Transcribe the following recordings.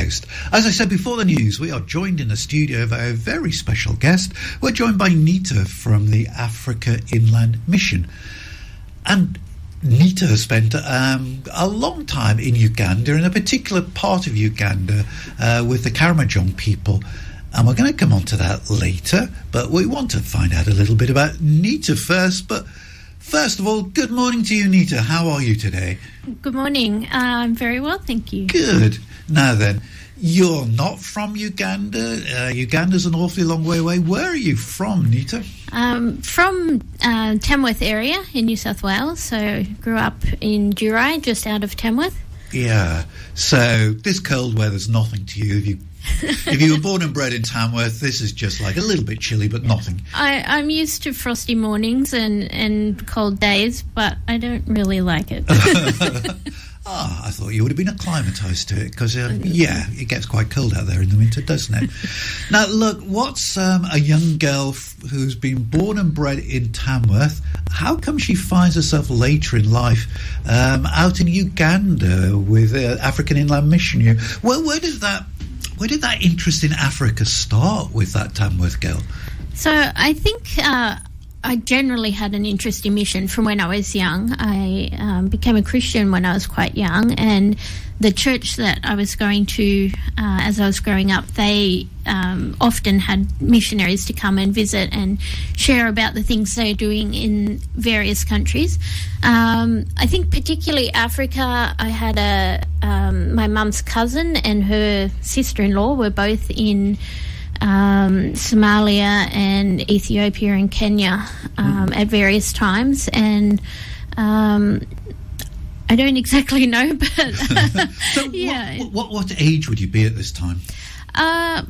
host. As I said before the news, we are joined in the studio by a very special guest. We're joined by Nita from the Africa Inland Mission. And Nita has spent a long time in Uganda, in a particular part of Uganda, with the Karamojong people. And we're going to come on to that later, but we want to find out a little bit about Nita first. But first of all, good morning to you, Nita. How are you today? Good morning. I'm very well, thank you. Good. Now then, you're not from Uganda. Uganda's an awfully long way away. Where are you from, Nita? From Tamworth area in New South Wales. So grew up in Durai, just out of Tamworth. Yeah. So this cold weather's nothing to you. If you were born and bred in Tamworth, this is just like a little bit chilly, but nothing. I'm used to frosty mornings and cold days, but I don't really like it. I thought you would have been acclimatised to it because, it gets quite cold out there in the winter, doesn't it? Now, look, what's a young girl who's been born and bred in Tamworth, how come she finds herself later in life out in Uganda with African Inland Mission? Where did that interest in Africa start with that Tamworth girl? So I think I generally had an interest in mission from when I was young. I became a Christian when I was quite young, and the church that I was going to as I was growing up, they often had missionaries to come and visit and share about the things they're doing in various countries. I think particularly Africa, I had my mum's cousin and her sister-in-law were both in Somalia and Ethiopia and Kenya at various times, and I don't exactly know, but so yeah. What age would you be at this time? I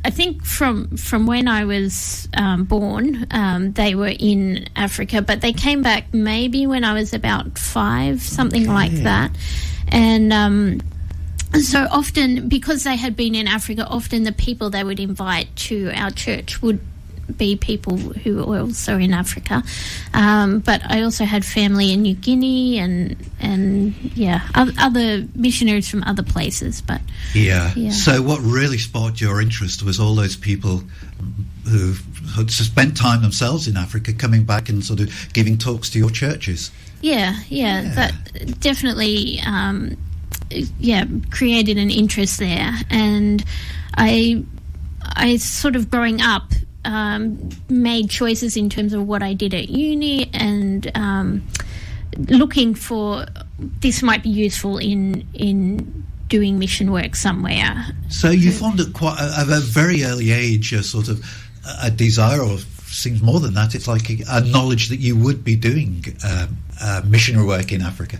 think from when I was born, they were in Africa, but they came back maybe when I was about 5, something like that, and. So often, because they had been in Africa, often the people they would invite to our church would be people who were also in Africa. But I also had family in New Guinea and other missionaries from other places. But yeah. So what really sparked your interest was all those people who had spent time themselves in Africa coming back and sort of giving talks to your churches. Yeah. That definitely... created an interest there, and I sort of growing up made choices in terms of what I did at uni, and looking for this might be useful in doing mission work somewhere. So you formed at quite at a very early age a sort of a desire, or seems more than that, it's like a knowledge that you would be doing missionary work in Africa.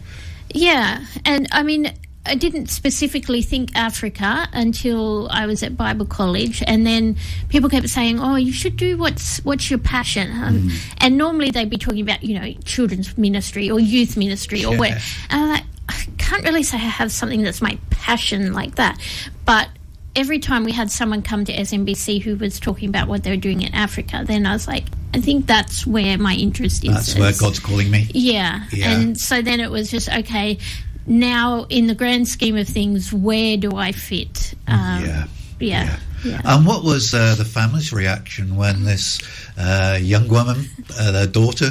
Yeah, and I mean, I didn't specifically think Africa until I was at Bible college, and then people kept saying, "Oh, you should do what's your passion?" And normally they'd be talking about, children's ministry or youth ministry or what. And I'm like, I can't really say I have something that's my passion like that. But every time we had someone come to SMBC who was talking about what they were doing in Africa, then I was like, I think that's where my interest is. That's where God's calling me. Yeah. And so then it was just, okay, now in the grand scheme of things, where do I fit? Yeah. And what was the family's reaction when this young woman, their daughter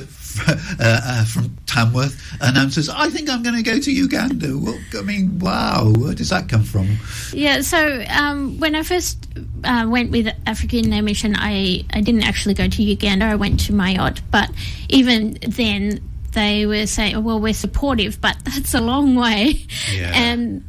from Tamworth, announces, I think I'm going to go to Uganda? Well, I mean, wow, where does that come from? Yeah, so when I first went with African Inland Mission, I didn't actually go to Uganda, I went to Mayotte, but even then they were saying, well, we're supportive, but that's a long way. Yeah. And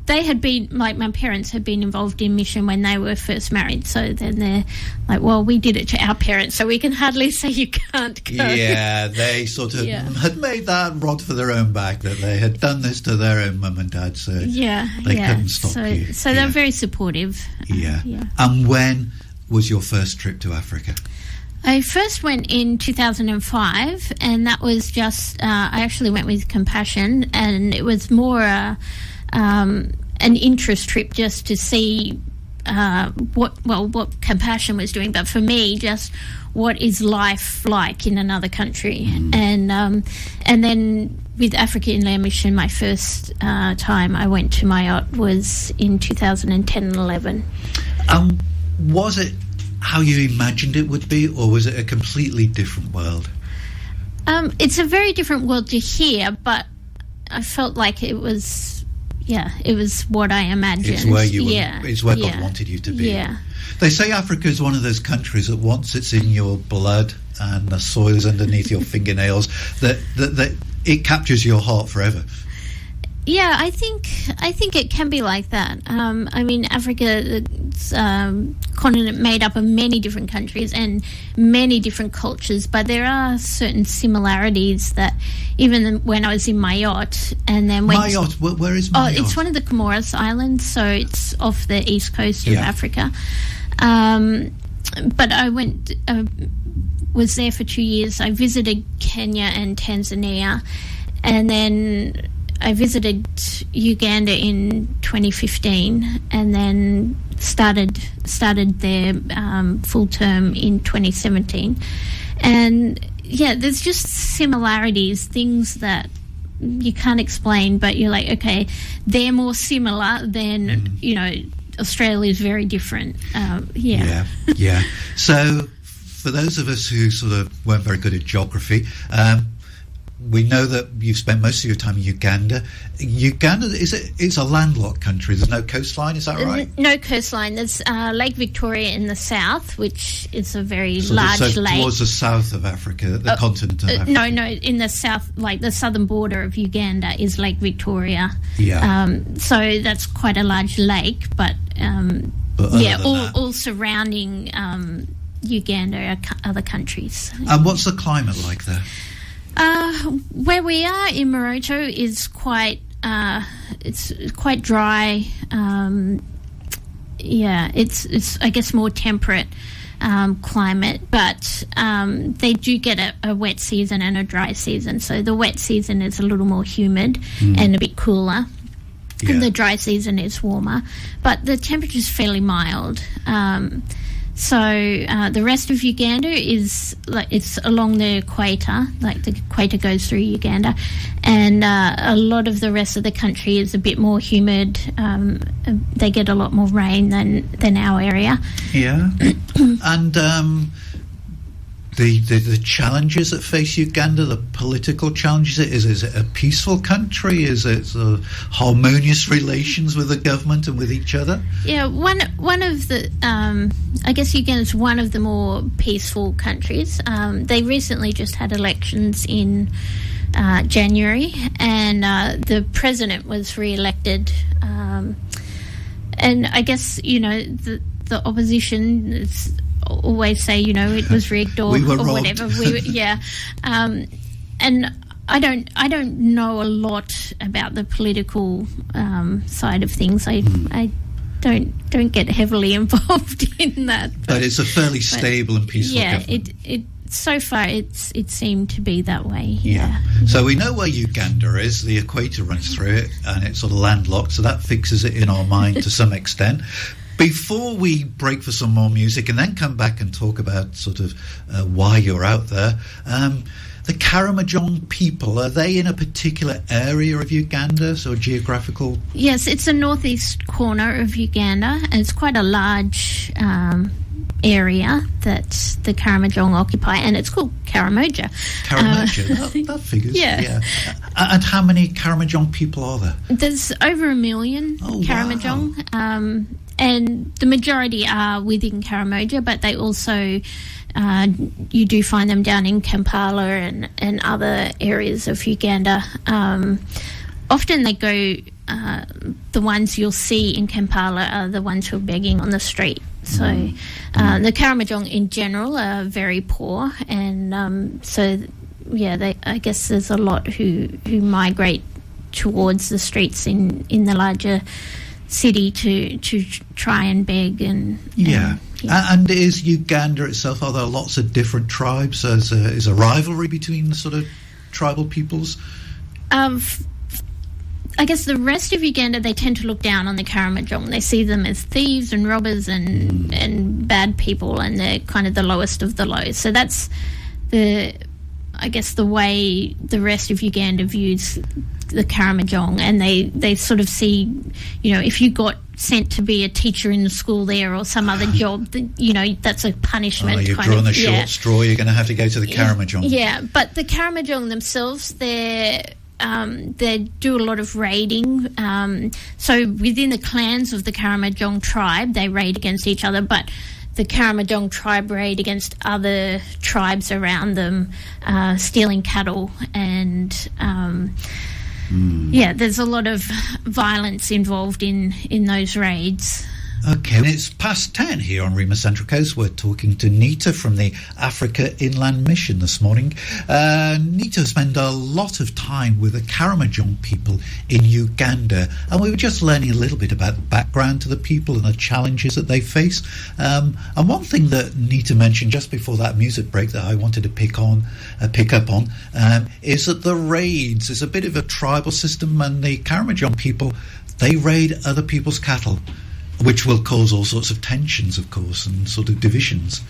they had been, like my parents had been involved in mission when they were first married. So then they're like, well, we did it to our parents, so we can hardly say you can't go. Yeah, they sort of had made that rod for their own back, that they had done this to their own mum and dad, so they couldn't stop you. So they're very supportive. Yeah. And when was your first trip to Africa? I first went in 2005, and that was just, I actually went with Compassion, and it was more an interest trip just to see what Compassion was doing, but for me, just what is life like in another country. And then with Africa Inland Mission, my first time I went to Mayotte was in 2010 and 11. Was it how you imagined it would be, or was it a completely different world? It's a very different world to here, but I felt like it was what I imagined. It's where it's where God wanted you to be. Yeah. They say Africa is one of those countries that once it's in your blood and the soil is underneath your fingernails, that it captures your heart forever. Yeah, I think it can be like that. I mean, Africa is continent made up of many different countries and many different cultures, but there are certain similarities that even when I was in Mayotte and then Mayotte, where is Mayotte? Oh, it's one of the Comoros Islands, so it's off the east coast of Africa. But I was there for 2 years. I visited Kenya and Tanzania, and then I visited Uganda in 2015, and then started their full term in 2017. And there's just similarities, things that you can't explain, but you're like, okay, they're more similar than Australia is very different. Yeah. So for those of us who sort of weren't very good at geography, we know that you've spent most of your time in Uganda. Uganda, it's a landlocked country. There's no coastline, is that right? No coastline. There's Lake Victoria in the south, which is a very large lake. Towards the south of Africa, the continent of Africa. No, in the south, like the southern border of Uganda is Lake Victoria. Yeah. So that's quite a large lake, but all surrounding Uganda are other countries. And what's the climate like there? Where we are in Moroto is quite it's quite dry. It's I guess more temperate climate, but they do get a wet season and a dry season. So the wet season is a little more humid and a bit cooler. Yeah. And the dry season is warmer, but the temperature is fairly mild. So the rest of Uganda is it's along the equator, like the equator goes through Uganda, and a lot of the rest of the country is a bit more humid. They get a lot more rain than our area. Yeah, and the challenges that face Uganda, the political challenges, is it a peaceful country? Is it harmonious relations with the government and with each other? Yeah, one of the I guess Uganda is one of the more peaceful countries. They recently just had elections in January, and the president was re-elected. And I guess the opposition always say it was rigged or whatever. And I don't know a lot about the political side of things. I don't get heavily involved in that. But it's a fairly stable and peaceful government. it so far it seemed to be that way. Yeah. So we know where Uganda is. The equator runs through it, and it's sort of landlocked. So that fixes it in our mind to some extent. Before we break for some more music and then come back and talk about sort of why you're out there, the Karamojong people, are they in a particular area of Uganda, so geographical? Yes, it's the northeast corner of Uganda, and it's quite a large area that the Karamojong occupy, and it's called Karamoja. Karamoja, that figures. Yeah. And how many Karamojong people are there? There's over 1 million Karamojong. Wow. And the majority are within Karamoja, but they also, you do find them down in Kampala and other areas of Uganda. Often they go, the ones you'll see in Kampala are the ones who are begging on the street. So the Karamojong in general are very poor, and I guess there's a lot who migrate towards the streets in the larger city to try and beg and is Uganda itself, are there lots of different tribes? Is a rivalry between sort of tribal peoples? I guess the rest of Uganda, they tend to look down on the Karamojong. They see them as thieves and robbers and bad people, and they're kind of the lowest of the low. So that's I guess, the way the rest of Uganda views the Karamojong, and they sort of see, if you got sent to be a teacher in the school there or some other job, that's a punishment. You've drawn a short straw, you're going to have to go to the Karamojong. Yeah, but the Karamojong themselves, they do a lot of raiding. So within the clans of the Karamojong tribe, they raid against each other, but the Karamojong tribe raid against other tribes around them, stealing cattle, and there's a lot of violence involved in those raids. Okay, it's past 10 here on Rhema Central Coast. We're talking to Nita from the Africa Inland Mission this morning. Nita spent a lot of time with the Karamojong people in Uganda, and we were just learning a little bit about the background to the people and the challenges that they face. And one thing that Nita mentioned just before that music break that I wanted to pick up on, is that the raids is a bit of a tribal system, and the Karamojong people, they raid other people's cattle, which will cause all sorts of tensions, of course, and sort of divisions.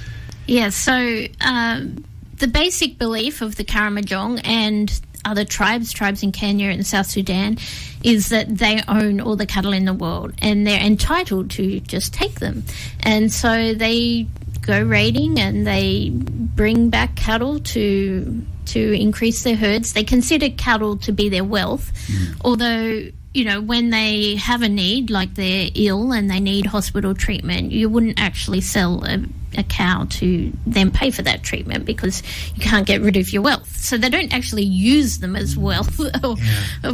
Yeah, so the basic belief of the Karamojong and other tribes in Kenya and South Sudan, is that they own all the cattle in the world and they're entitled to just take them. And so they go raiding and they bring back cattle to increase their herds. They consider cattle to be their wealth, although, when they have a need, like they're ill and they need hospital treatment, you wouldn't actually sell a cow to then pay for that treatment because you can't get rid of your wealth. So they don't actually use them as wealth,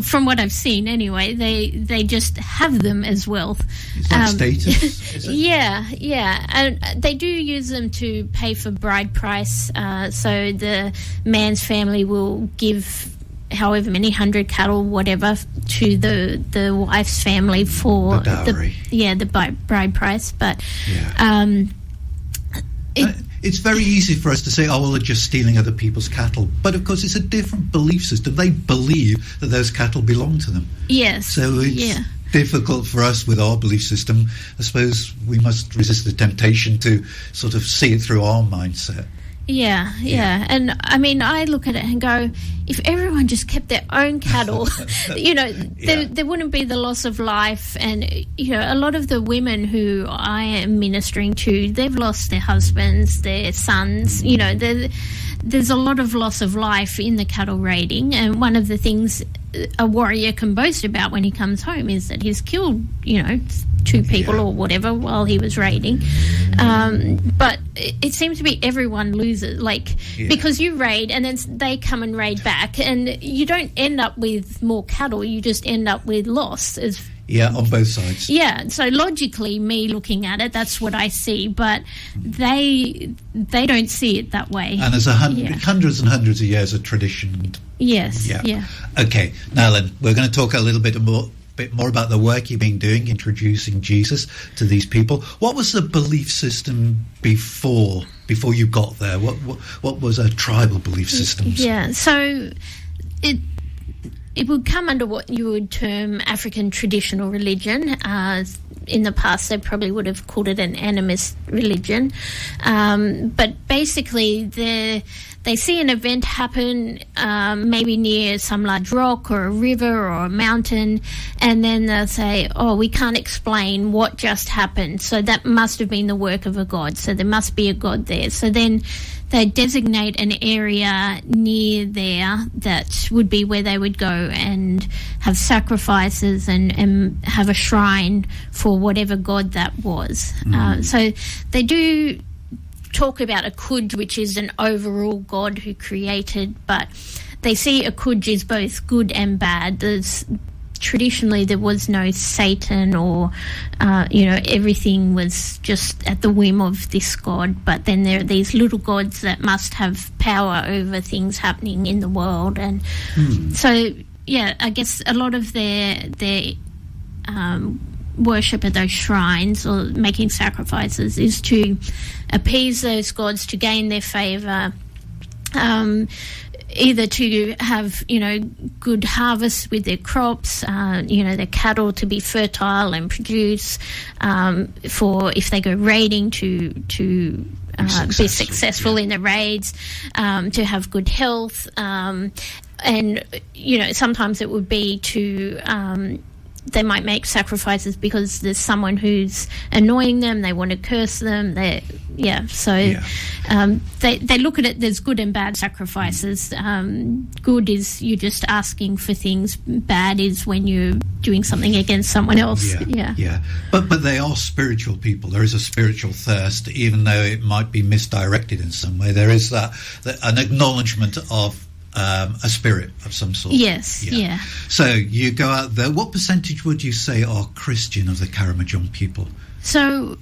from what I've seen anyway. They just have them as wealth. Is that status? Is it? Yeah. And they do use them to pay for bride price. So the man's family will give however many 100 cattle, whatever, to the wife's family for the dowry. The bride price. But it's very easy for us to say, they're just stealing other people's cattle. But of course, it's a different belief system. They believe that those cattle belong to them. Yes. So it's difficult for us with our belief system. I suppose we must resist the temptation to sort of see it through our mindset. Yeah. And I mean, I look at it and go, if everyone just kept their own cattle, there wouldn't be the loss of life. And, a lot of the women who I am ministering to, they've lost their husbands, their sons, there's a lot of loss of life in the cattle raiding. And one of the things a warrior can boast about when he comes home is that he's killed, 2 people or whatever while he was raiding. But it seems to be everyone loses, because you raid and then they come and raid back, and you don't end up with more cattle, you just end up with loss. On both sides. Yeah, so logically, me looking at it, that's what I see, but they don't see it that way. And there's hundreds and hundreds of years of tradition. Yes, yeah. Okay, now Len, we're going to talk a little bit more about the work you've been doing, introducing Jesus to these people. What was the belief system before you got there? What was a tribal belief system? Yeah, so it would come under what you would term African traditional religion. In the past, they probably would have called it an animist religion. But basically, they see an event happen, maybe near some large rock or a river or a mountain, and then they'll say, we can't explain what just happened, so that must have been the work of a god, so there must be a god there. So then they designate an area near there that would be where they would go and have sacrifices and have a shrine for whatever god that was. So they do talk about a Kuj, which is an overall god who created, but they see a Kuj is both good and bad. Traditionally, there was no Satan or, everything was just at the whim of this god. But then there are these little gods that must have power over things happening in the world. And so, I guess a lot of their worship at those shrines or making sacrifices is to appease those gods, to gain their favour. either to have, good harvests with their crops, their cattle to be fertile and produce, for if they go raiding to be successful in the raids, to have good health, and sometimes it would be to they might make sacrifices because there's someone who's annoying them, they want to curse them, they look at it, there's good and bad sacrifices. Good is you're just asking for things, bad is when you're doing something against someone else. But they are spiritual people. There is a spiritual thirst, even though it might be misdirected in some way. There is that an acknowledgement of a spirit of some sort. Yes, yeah. So you go out there. What percentage would you say are Christian of the Karamojong people? So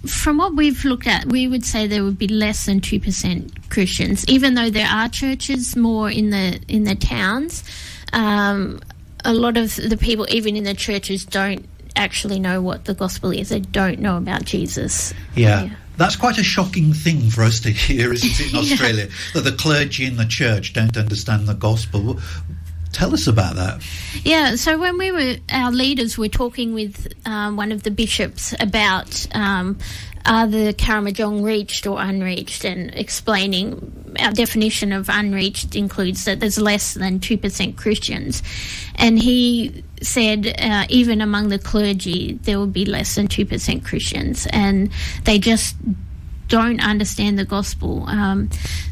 from what we've looked at, we would say there would be less than 2% Christians, even though there are churches more in the towns. A lot of the people, even in the churches, don't actually know what the gospel is. They don't know about Jesus. Yeah. That's quite a shocking thing for us to hear, isn't it, in Australia, that the clergy in the church don't understand the gospel. Tell us about that. Yeah, so when our leaders were talking with one of the bishops about are the Karamojong reached or unreached, and explaining our definition of unreached includes that there's less than 2% Christians. And he said even among the clergy there will be less than 2% Christians, and they just don't understand the gospel.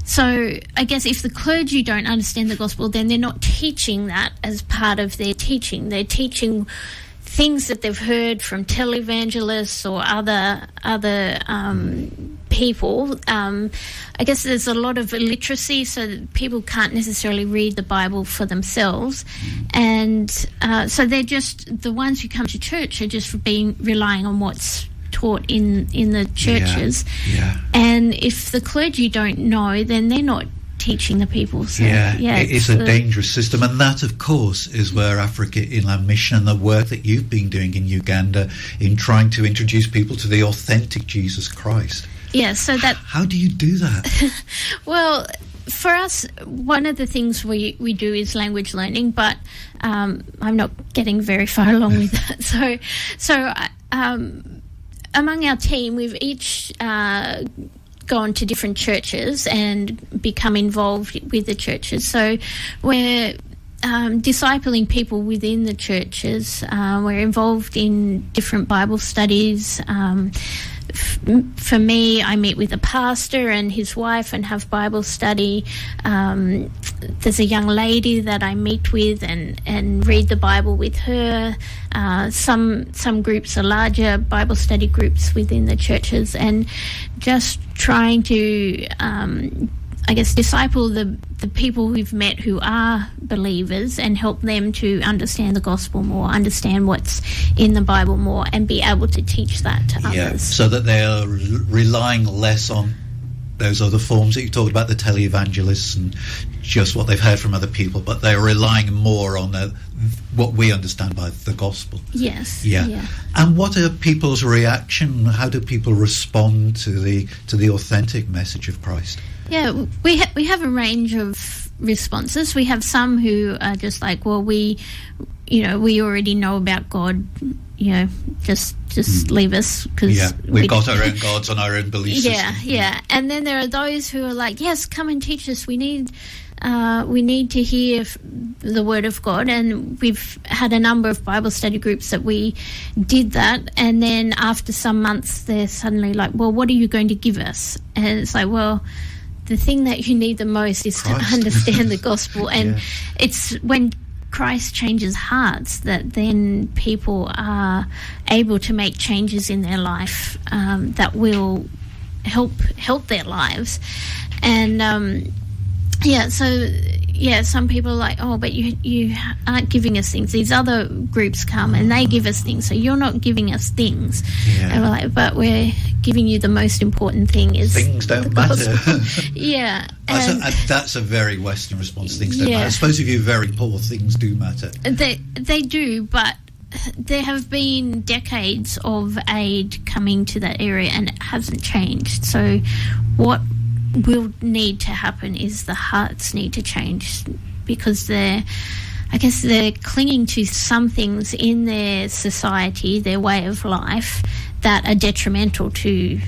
So I guess if the clergy don't understand the gospel, then they're not teaching that as part of their teaching. They're teaching things that they've heard from televangelists or other people. I guess there's a lot of illiteracy, so that people can't necessarily read the Bible for themselves, and so they're just, the ones who come to church are just relying on what's taught in the churches. And if the clergy don't know, then they're not teaching the people. So, it's a dangerous system, and that, of course, is where Africa Inland Mission and the work that you've been doing in Uganda in trying to introduce people to the authentic Jesus Christ. So that. How do you do that? Well, for us, one of the things we do is language learning, but I'm not getting very far along with that. So among our team, we've each gone to different churches and become involved with the churches. So we're discipling people within the churches. We're involved in different Bible studies. For me, I meet with a pastor and his wife and have Bible study. There's a young lady that I meet with and read the Bible with her. Some groups are larger Bible study groups within the churches, and just trying to disciple the people we've met who are believers and help them to understand the gospel more, understand what's in the Bible more, and be able to teach that to others. So that they are relying less on those other forms that you talked about, the televangelists and just what they've heard from other people, but they're relying more on what we understand by the gospel. Yes. And what are people's reaction? How do people respond to the authentic message of Christ? Yeah, we have a range of responses. We have some who are just like, well, we already know about God. Just leave us, because we've got our own gods and our own belief system. And then there are those who are like, yes, come and teach us. We need to hear the word of God. And we've had a number of Bible study groups that we did that, and then after some months they're suddenly like, well, what are you going to give us? And it's like, well, the thing that you need the most is Christ. To understand the gospel. And it's when Christ changes hearts that then people are able to make changes in their life that will help their lives. And some people are like, oh, but you aren't giving us things. These other groups come and they give us things, so you're not giving us things. And we're like, but we're giving you the most important thing is things don't matter. That's a very Western response. Things don't matter. I suppose if you're very poor, things do matter. They do, but there have been decades of aid coming to that area and it hasn't changed. So what will need to happen is the hearts need to change, because they're clinging to some things in their society, their way of life, that are detrimental to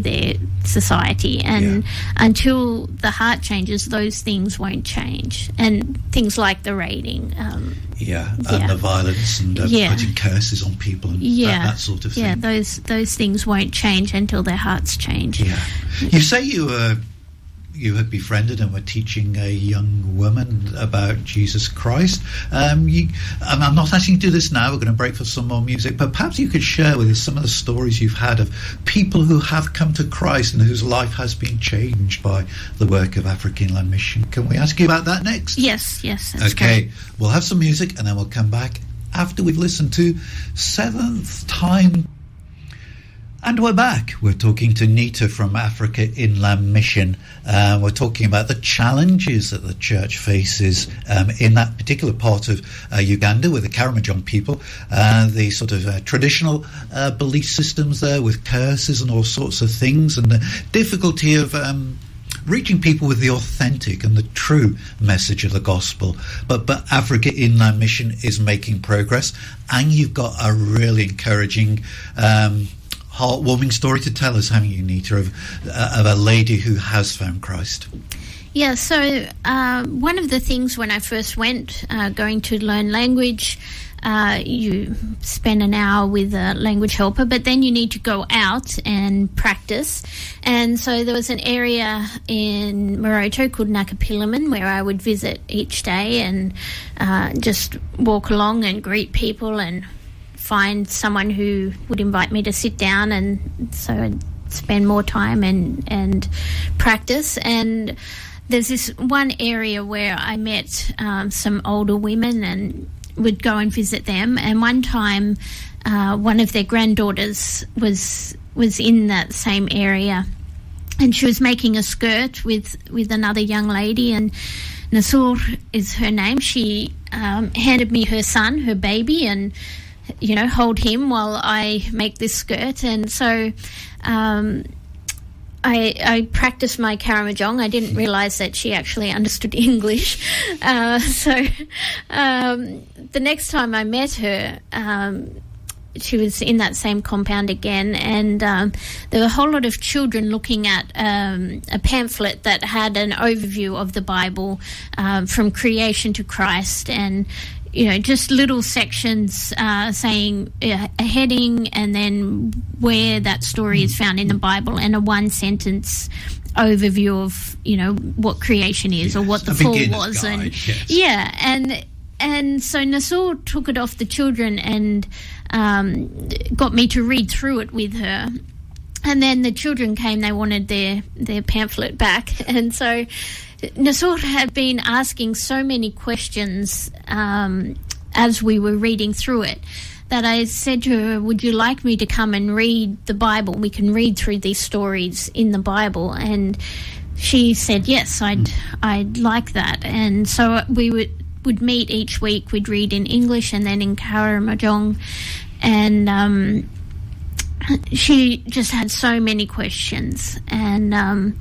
their society, and until the heart changes, those things won't change. And things like the raiding, and the violence, and putting curses on people, and that sort of thing. Yeah, those things won't change until their hearts change. Yeah, you say you had befriended and were teaching a young woman about Jesus Christ. I'm not asking you to do this now. We're going to break for some more music, but perhaps you could share with us some of the stories you've had of people who have come to Christ and whose life has been changed by the work of Africa Inland Mission. Can we ask you about that next? Yes. That's okay, great. We'll have some music and then we'll come back after we've listened to Seventh Time. And we're back. We're talking to Nita from Africa Inland Mission. We're talking about the challenges that the church faces in that particular part of Uganda with the Karamojong people, the sort of traditional belief systems there with curses and all sorts of things, and the difficulty of reaching people with the authentic and the true message of the gospel. But Africa Inland Mission is making progress, and you've got a really encouraging heartwarming story to tell us, haven't you, Nita, of a lady who has found Christ? Yeah, so one of the things when I first went, going to learn language, you spend an hour with a language helper, but then you need to go out and practice. And so there was an area in Moroto called Nakapilaman where I would visit each day and just walk along and greet people and find someone who would invite me to sit down, and so I'd spend more time and practice. And there's this one area where I met some older women and would go and visit them. And one time one of their granddaughters was in that same area, and she was making a skirt with another young lady, and Nasur is her name. She handed me her son, her baby, and hold him while I make this skirt. And so I practiced my Karamojong. I didn't realise that she actually understood English. So the next time I met her, she was in that same compound again, and there were a whole lot of children looking at a pamphlet that had an overview of the Bible from creation to Christ, and just little sections saying a heading and then where that story is found in the Bible, and a one-sentence overview of, what creation is, or what the fall was. Guide, and so Nasur took it off the children and got me to read through it with her. And then the children came, they wanted their pamphlet back. And so Nasur had been asking so many questions as we were reading through it that I said to her, would you like me to come and read the Bible? We can read through these stories in the Bible. And she said, yes, I'd like that. And so we would meet each week. We'd read in English and then in Karamojong. And she just had so many questions. And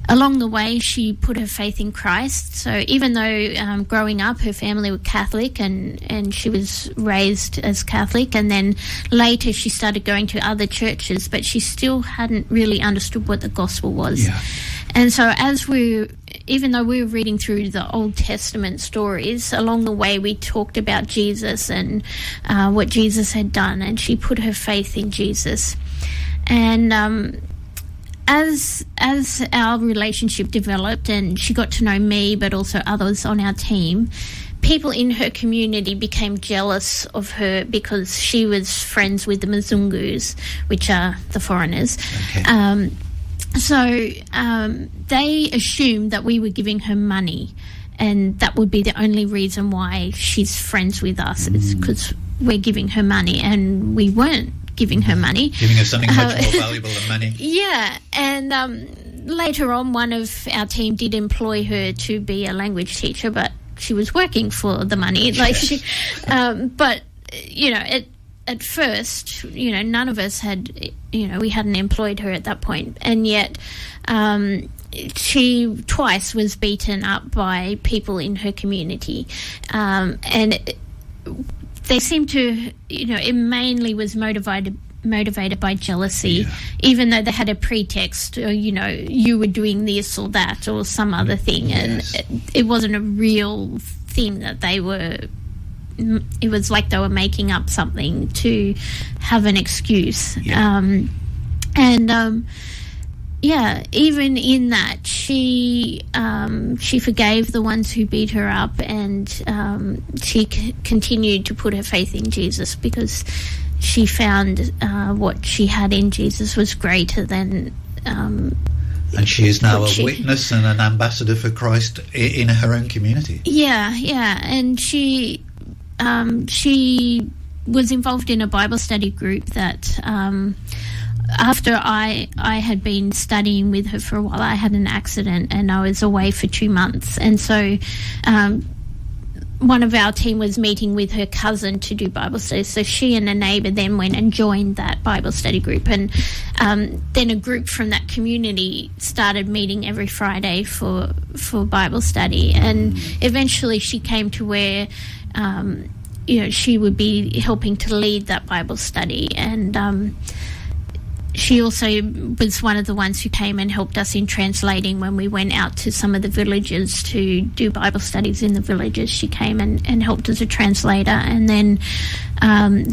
along the way, she put her faith in Christ. So even though growing up, her family were Catholic and she was raised as Catholic, and then later she started going to other churches, but she still hadn't really understood what the gospel was. Yeah. And so even though we were reading through the Old Testament stories, along the way we talked about Jesus and what Jesus had done, and she put her faith in Jesus. And as our relationship developed and she got to know me but also others on our team, people in her community became jealous of her because she was friends with the Mzungus, which are the foreigners. Okay. So they assumed that we were giving her money, and that would be the only reason why she's friends with us, is because we're giving her money, and we weren't giving her money. Giving her something much more valuable than money. Yeah, and later on one of our team did employ her to be a language teacher, but she was working for the money. Like yes. but at first, none of us had, we hadn't employed her at that point, and yet she twice was beaten up by people in her community, and they seemed to, it mainly was motivated by jealousy, even though they had a pretext, or, you were doing this or that or some other thing, and it wasn't a real thing that they were. It was like they were making up something to have an excuse. Even in that, she forgave the ones who beat her up, and she continued to put her faith in Jesus, because she found what she had in Jesus was greater than. And she is now a witness and an ambassador for Christ in her own community. And she was involved in a Bible study group that after I had been studying with her for a while, I had an accident and I was away for 2 months. And so one of our team was meeting with her cousin to do Bible studies. So she and a neighbour then went and joined that Bible study group. And then a group from that community started meeting every Friday for Bible study. And eventually she came to where she would be helping to lead that Bible study, and she also was one of the ones who came and helped us in translating when we went out to some of the villages to do Bible studies in the villages. She came and helped as a translator, and then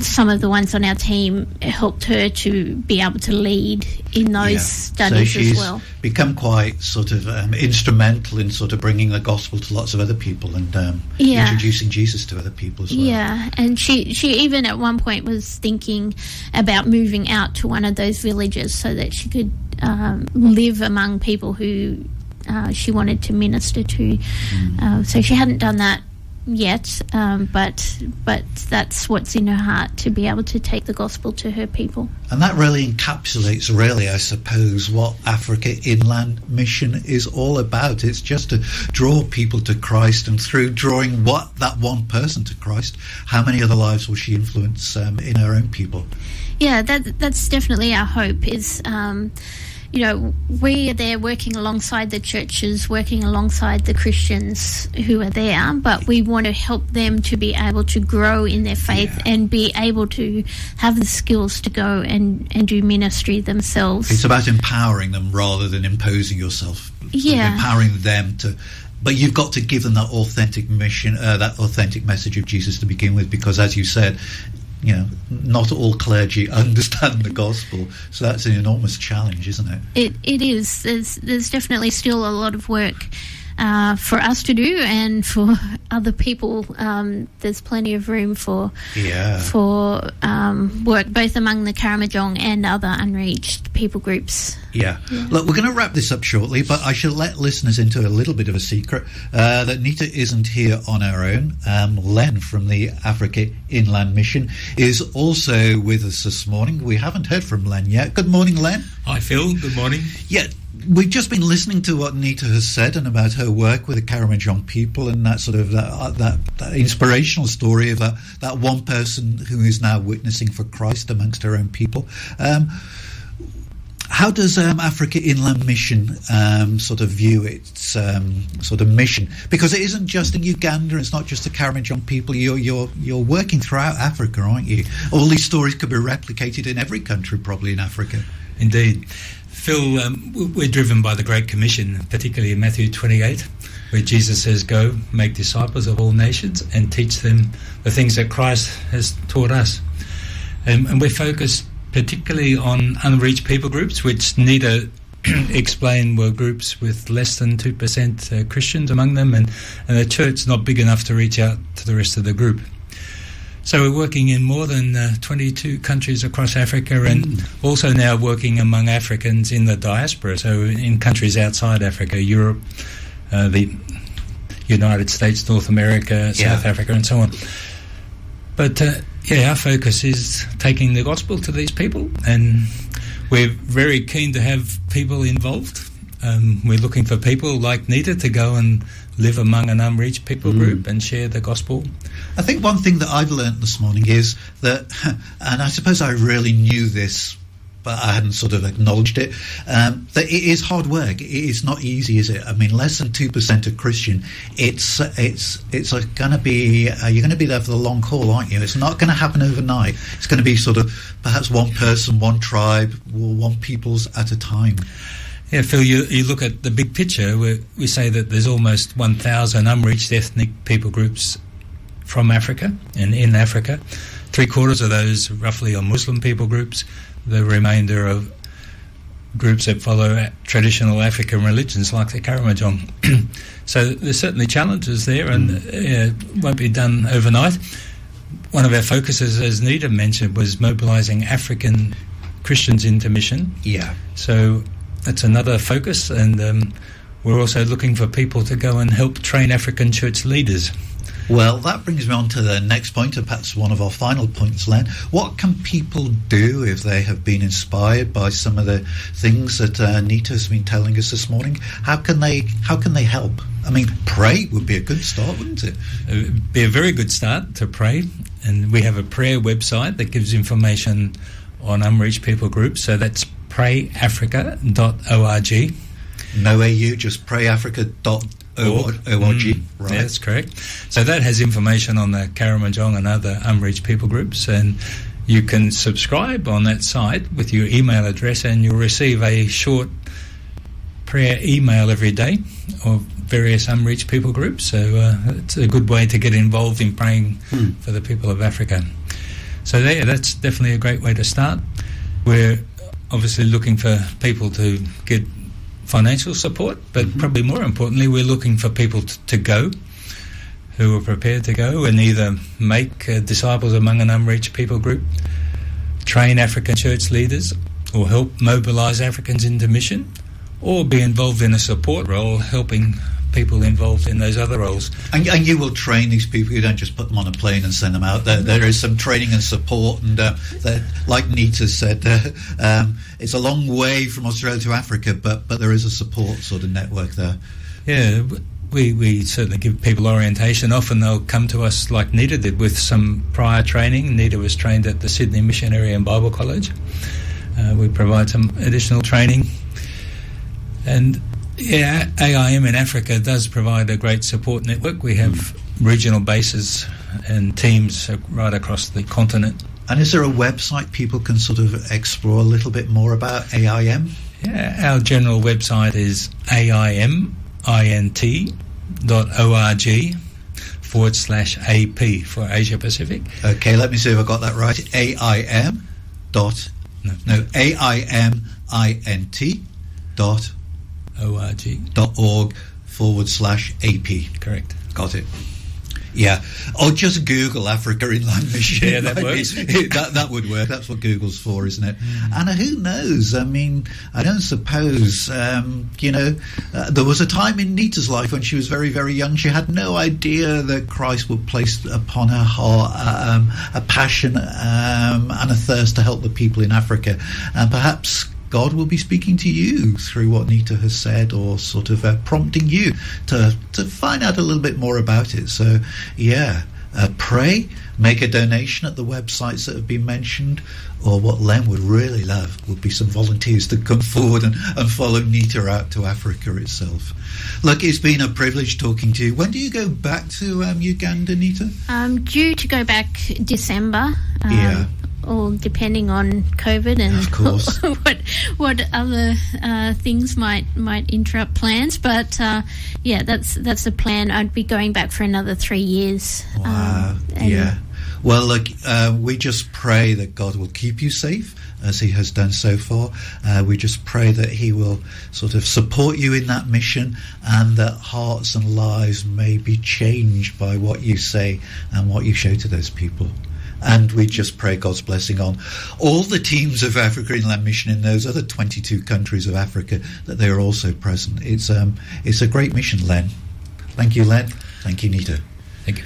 some of the ones on our team helped her to be able to lead in those studies as well. So she's become quite sort of instrumental in sort of bringing the gospel to lots of other people, and introducing Jesus to other people as well. Yeah, and she even at one point was thinking about moving out to one of those villages so that she could live among people who she wanted to minister to. So she hadn't done that yet, but that's what's in her heart, to be able to take the gospel to her people. And that really encapsulates, I suppose, what Africa Inland Mission is all about. It's just to draw people to Christ, and through drawing that one person to Christ, how many other lives will she influence in her own people? Yeah, that's definitely our hope, is we are there working alongside the churches, working alongside the Christians who are there, but we want to help them to be able to grow in their faith and be able to have the skills to go and do ministry themselves. It's about empowering them rather than imposing yourself. Empowering them to... But you've got to give them that authentic mission, that authentic message of Jesus to begin with, because, as you said, not all clergy understand the gospel, so that's an enormous challenge, isn't it? It is. There's definitely still a lot of work for us to do, and for other people. There's plenty of room for work, both among the Karamojong and other unreached people groups. Look, we're going to wrap this up shortly, but I should let listeners into a little bit of a secret, that Nita isn't here on our own. Len from the Africa Inland Mission is also with us this morning. We haven't heard from Len yet. Good morning, Len. Hi, Phil. Good morning. We've just been listening to what Nita has said, and about her work with the Karamojong people, and that sort of that inspirational story of that one person who is now witnessing for Christ amongst her own people. How does Africa Inland Mission sort of view its sort of mission? Because it isn't just in Uganda, it's not just the Karamojong people. You're working throughout Africa, aren't you? All these stories could be replicated in every country, probably, in Africa. Indeed. Phil, we're driven by the Great Commission, particularly in Matthew 28, where Jesus says, "Go, make disciples of all nations and teach them the things that Christ has taught us." And we're focused particularly on unreached people groups, which Nita explained were groups with less than 2% Christians among them, and the church not big enough to reach out to the rest of the group. So we're working in more than 22 countries across Africa, and also now working among Africans in the diaspora, so in countries outside Africa, Europe, the United States, North America, South Africa, and so on. But our focus is taking the gospel to these people, and we're very keen to have people involved. We're looking for people like Nita to go and live among an unreached people group and share the gospel. I think one thing that I've learnt this morning is that, and I suppose I really knew this, but I hadn't sort of acknowledged it, that it is hard work. It is not easy, is it? I mean, less than 2% are Christian. It's going to be, you're going to be there for the long haul, aren't you? It's not going to happen overnight. It's going to be sort of perhaps one person, one tribe, or one peoples at a time. Yeah, Phil, you look at the big picture. We say that there's almost 1,000 unreached ethnic people groups from Africa and in Africa. 3/4 of those roughly are Muslim people groups. The remainder of groups that follow traditional African religions like the Karamojong. So there's certainly challenges there, and it won't be done overnight. One of our focuses, as Nita mentioned, was mobilising African Christians into mission. Yeah. So that's another focus, and we're also looking for people to go and help train African church leaders. Well, that brings me on to the next point, and perhaps one of our final points, Len. What can people do if they have been inspired by some of the things that Nita has been telling us this morning? How can they help? I mean, pray would be a good start, wouldn't it? It would be a very good start to pray, and we have a prayer website that gives information on unreached people groups, so that's prayafrica.org. No AU, just prayafrica.org. Right. Yeah, that's correct. So that has information on the Karamojong and other unreached people groups, and you can subscribe on that site with your email address, and you'll receive a short prayer email every day of various unreached people groups. So it's a good way to get involved in praying for the people of Africa. So that's definitely a great way to start. We're obviously looking for people to get financial support, but probably more importantly, we're looking for people to go, who are prepared to go and either make disciples among an unreached people group, train African church leaders, or help mobilise Africans into mission, or be involved in a support role, helping people involved in those other roles. And you will train these people. You don't just put them on a plane and send them out. There is some training and support, and like Nita said, it's a long way from Australia to Africa, but there is a support sort of network there. Yeah, we certainly give people orientation. Often they'll come to us like Nita did with some prior training. Nita was trained at the Sydney Missionary and Bible College. We provide some additional training. And yeah, AIM in Africa does provide a great support network. We have regional bases and teams right across the continent. And is there a website people can sort of explore a little bit more about AIM? Yeah, our general website is aimint.org/AP for Asia Pacific. Okay, let me see if I got that right. AIMINT.org/AP. Correct. Got it. Yeah. Or just Google Africa Inland Mission. Yeah, that works. that would work. That's what Google's for, isn't it? And who knows? I mean, I don't suppose, there was a time in Nita's life when she was very, very young. She had no idea that Christ would place upon her heart a passion and a thirst to help the people in Africa. And perhaps God will be speaking to you through what Nita has said, or sort of prompting you to find out a little bit more about it. So, pray, make a donation at the websites that have been mentioned, or what Len would really love would be some volunteers to come forward and follow Nita out to Africa itself. Look, it's been a privilege talking to you. When do you go back to Uganda, Nita? Due to go back December. Or depending on COVID and of course. what other things might interrupt plans, but that's the plan. I'd be going back for another 3 years. Wow. Well, look, we just pray that God will keep you safe, as he has done so far. We just pray that he will sort of support you in that mission, and that hearts and lives may be changed by what you say and what you show to those people. And we just pray God's blessing on all the teams of Africa Inland Mission in those other 22 countries of Africa, that they are also present. It's a great mission, Len. Thank you, Len. Thank you, Nita. Thank you.